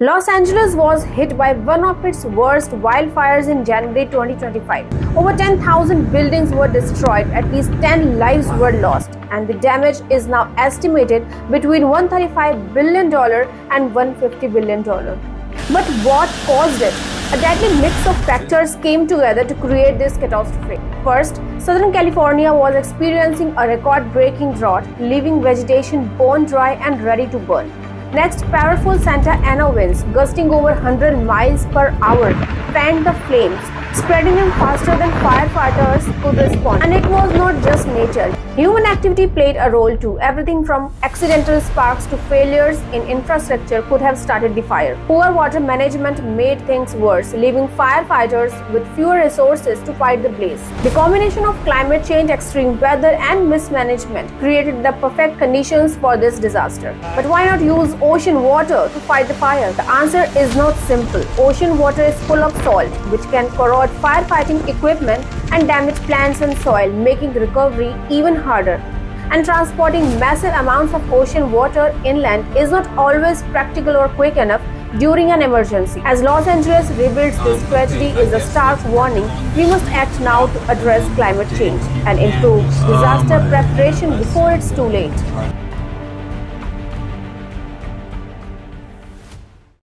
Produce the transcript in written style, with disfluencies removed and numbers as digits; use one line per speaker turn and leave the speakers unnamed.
Los Angeles was hit by one of its worst wildfires in January 2025. Over 10,000 buildings were destroyed, at least 10 lives were lost, and the damage is now estimated between $135 billion and $150 billion. But what caused it? A deadly mix of factors came together to create this catastrophe. First, Southern California was experiencing a record-breaking drought, leaving vegetation bone dry and ready to burn. Next, powerful Santa Ana winds, gusting over 100 miles per hour, fanned the flames, spreading them faster than firefighters could respond. And it was not just nature. Human activity played a role too. Everything from accidental sparks to failures in infrastructure could have started the fire. Poor water management made things worse, leaving firefighters with fewer resources to fight the blaze. The combination of climate change, extreme weather, and mismanagement created the perfect conditions for this disaster. But why not use ocean water to fight the fire? The answer is not simple. Ocean water is full of salt, which can corrode firefighting equipment and damage plants and soil, making recovery even harder. And transporting massive amounts of ocean water inland is not always practical or quick enough during an emergency. As Los Angeles rebuilds, this tragedy is a stark warning. We must act now to address climate change and improve disaster preparation before it's too late.